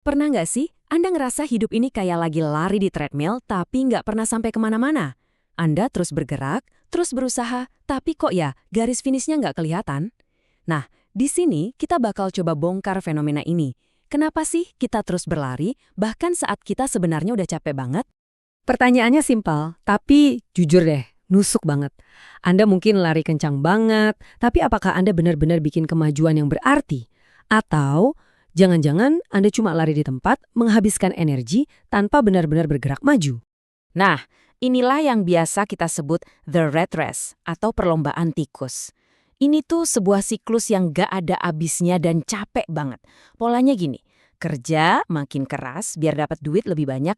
Pernah nggak sih Anda ngerasa hidup ini kayak lagi lari di treadmill tapi nggak pernah sampai kemana-mana? Anda terus bergerak, terus berusaha, tapi kok ya garis finishnya nggak kelihatan? Nah, di sini kita bakal coba bongkar fenomena ini. Kenapa sih kita terus berlari bahkan saat kita sebenarnya udah capek banget? Pertanyaannya simpel, tapi jujur deh, nusuk banget. Anda mungkin lari kencang banget, tapi apakah Anda benar-benar bikin kemajuan yang berarti? Atau jangan-jangan Anda cuma lari di tempat, menghabiskan energi tanpa benar-benar bergerak maju? Nah, inilah yang biasa kita sebut the rat race atau perlombaan tikus. Ini tuh sebuah siklus yang gak ada abisnya dan capek banget. Polanya gini, kerja makin keras biar dapat duit lebih banyak,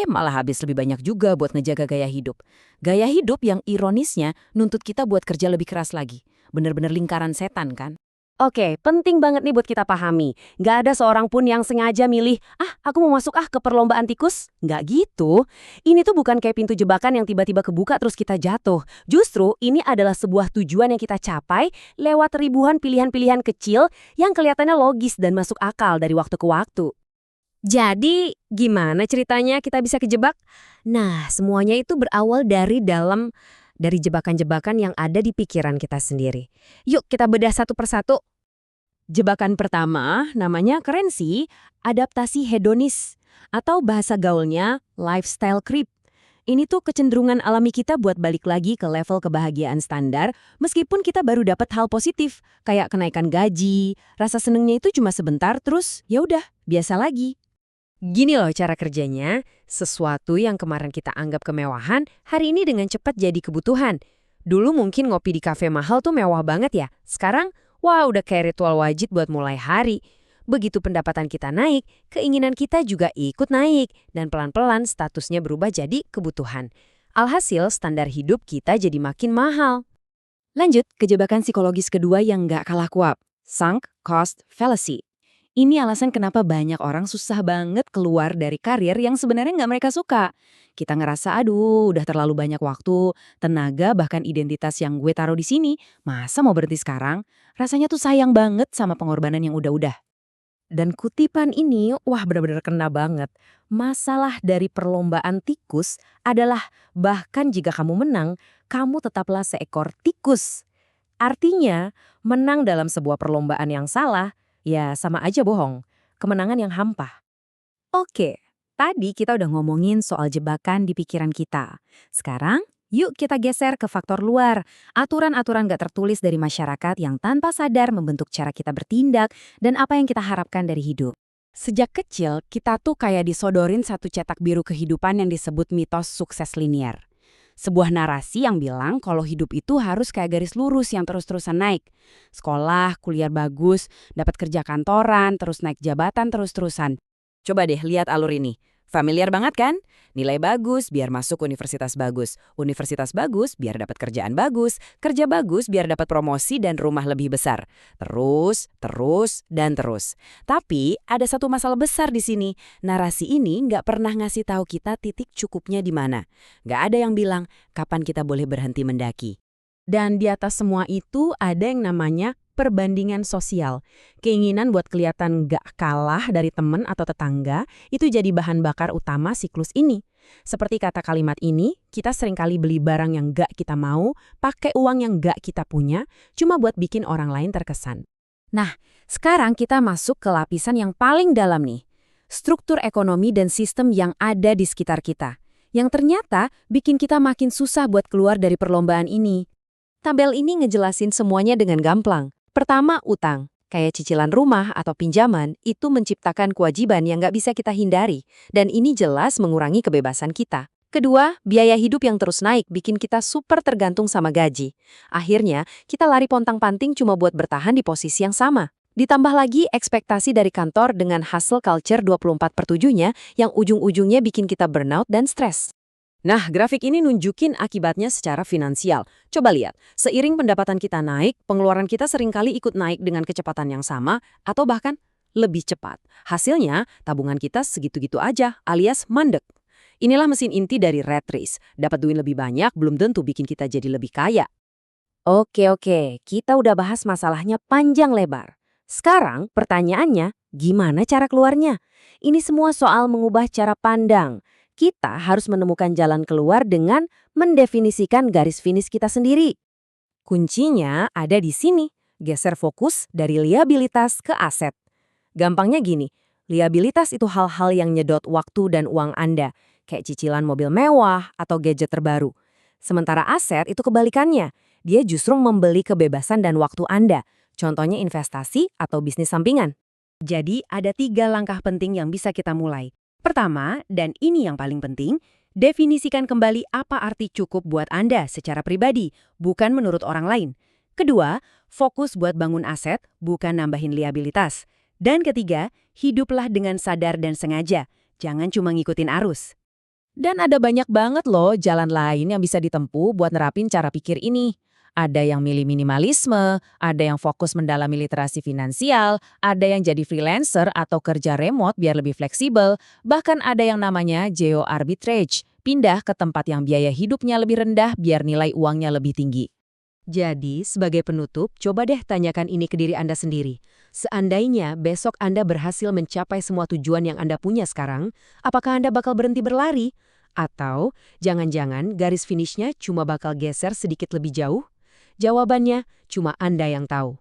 malah habis lebih banyak juga buat ngejaga gaya hidup. Gaya hidup yang ironisnya nuntut kita buat kerja lebih keras lagi. Bener-bener lingkaran setan kan? Oke, penting banget nih buat kita pahami. Nggak ada seorang pun yang sengaja milih, aku mau masuk ke perlombaan tikus. Nggak gitu. Ini tuh bukan kayak pintu jebakan yang tiba-tiba kebuka terus kita jatuh. Justru ini adalah sebuah tujuan yang kita capai lewat ribuan pilihan-pilihan kecil yang kelihatannya logis dan masuk akal dari waktu ke waktu. Jadi, gimana ceritanya kita bisa kejebak? Nah, semuanya itu berawal dari jebakan-jebakan yang ada di pikiran kita sendiri. Yuk kita bedah satu persatu. Jebakan pertama namanya keren sih, adaptasi hedonis atau bahasa gaulnya lifestyle creep. Ini tuh kecenderungan alami kita buat balik lagi ke level kebahagiaan standar meskipun kita baru dapat hal positif kayak kenaikan gaji, rasa senengnya itu cuma sebentar terus ya udah biasa lagi. Gini loh cara kerjanya, sesuatu yang kemarin kita anggap kemewahan, hari ini dengan cepat jadi kebutuhan. Dulu mungkin ngopi di kafe mahal tuh mewah banget ya, sekarang wah udah kayak ritual wajib buat mulai hari. Begitu pendapatan kita naik, keinginan kita juga ikut naik, dan pelan-pelan statusnya berubah jadi kebutuhan. Alhasil standar hidup kita jadi makin mahal. Lanjut ke jebakan psikologis kedua yang nggak kalah kuat, sunk cost fallacy. Ini alasan kenapa banyak orang susah banget keluar dari karir yang sebenarnya nggak mereka suka. Kita ngerasa, aduh, udah terlalu banyak waktu, tenaga, bahkan identitas yang gue taruh di sini. Masa mau berhenti sekarang? Rasanya tuh sayang banget sama pengorbanan yang udah-udah. Dan kutipan ini, wah benar-benar kena banget. Masalah dari perlombaan tikus adalah bahkan jika kamu menang, kamu tetaplah seekor tikus. Artinya, menang dalam sebuah perlombaan yang salah, ya sama aja bohong. Kemenangan yang hampa. Oke, tadi kita udah ngomongin soal jebakan di pikiran kita. Sekarang, yuk kita geser ke faktor luar. Aturan-aturan gak tertulis dari masyarakat yang tanpa sadar membentuk cara kita bertindak dan apa yang kita harapkan dari hidup. Sejak kecil, kita tuh kayak disodorin satu cetak biru kehidupan yang disebut mitos sukses linier. Sebuah narasi yang bilang kalau hidup itu harus kayak garis lurus yang terus-terusan naik. Sekolah, kuliah bagus, dapat kerja kantoran, terus naik jabatan terus-terusan. Coba deh lihat alur ini. Familiar banget kan? Nilai bagus biar masuk universitas bagus biar dapat kerjaan bagus, kerja bagus biar dapat promosi dan rumah lebih besar. Terus. Tapi ada satu masalah besar di sini. Narasi ini nggak pernah ngasih tahu kita titik cukupnya di mana. Nggak ada yang bilang kapan kita boleh berhenti mendaki. Dan di atas semua itu ada yang namanya perbandingan sosial. Keinginan buat kelihatan gak kalah dari teman atau tetangga itu jadi bahan bakar utama siklus ini. Seperti kata kalimat ini, kita seringkali beli barang yang gak kita mau, pakai uang yang gak kita punya, cuma buat bikin orang lain terkesan. Nah, sekarang kita masuk ke lapisan yang paling dalam nih. Struktur ekonomi dan sistem yang ada di sekitar kita. Yang ternyata bikin kita makin susah buat keluar dari perlombaan ini. Tabel ini ngejelasin semuanya dengan gamblang. Pertama, utang. Kayak cicilan rumah atau pinjaman, itu menciptakan kewajiban yang nggak bisa kita hindari. Dan ini jelas mengurangi kebebasan kita. Kedua, biaya hidup yang terus naik bikin kita super tergantung sama gaji. Akhirnya, kita lari pontang-panting cuma buat bertahan di posisi yang sama. Ditambah lagi ekspektasi dari kantor dengan hustle culture 24/7-nya yang ujung-ujungnya bikin kita burnout dan stres. Nah, grafik ini nunjukin akibatnya secara finansial. Coba lihat, seiring pendapatan kita naik, pengeluaran kita seringkali ikut naik dengan kecepatan yang sama atau bahkan lebih cepat. Hasilnya, tabungan kita segitu-gitu aja alias mandek. Inilah mesin inti dari rat race. Dapat duit lebih banyak belum tentu bikin kita jadi lebih kaya. Oke, kita udah bahas masalahnya panjang lebar. Sekarang pertanyaannya, Gimana cara keluarnya? Ini semua soal mengubah cara pandang. Kita harus menemukan jalan keluar dengan mendefinisikan garis finish kita sendiri. Kuncinya ada di sini, geser fokus dari liabilitas ke aset. Gampangnya gini, liabilitas itu hal-hal yang nyedot waktu dan uang Anda, kayak cicilan mobil mewah atau gadget terbaru. Sementara aset itu kebalikannya, dia justru membeli kebebasan dan waktu Anda, contohnya investasi atau bisnis sampingan. Jadi ada 3 langkah penting yang bisa kita mulai. Pertama, dan ini yang paling penting, definisikan kembali apa arti cukup buat Anda secara pribadi, bukan menurut orang lain. Kedua, fokus buat bangun aset, bukan nambahin liabilitas. Dan ketiga, hiduplah dengan sadar dan sengaja, jangan cuma ngikutin arus. Dan ada banyak banget loh jalan lain yang bisa ditempuh buat nerapin cara pikir ini. Ada yang milih minimalisme, ada yang fokus mendalami literasi finansial, ada yang jadi freelancer atau kerja remote biar lebih fleksibel, bahkan ada yang namanya geo arbitrage, pindah ke tempat yang biaya hidupnya lebih rendah biar nilai uangnya lebih tinggi. Jadi, sebagai penutup, coba deh tanyakan ini ke diri Anda sendiri. Seandainya besok Anda berhasil mencapai semua tujuan yang Anda punya sekarang, apakah Anda bakal berhenti berlari? Atau jangan-jangan garis finishnya cuma bakal geser sedikit lebih jauh? Jawabannya cuma Anda yang tahu.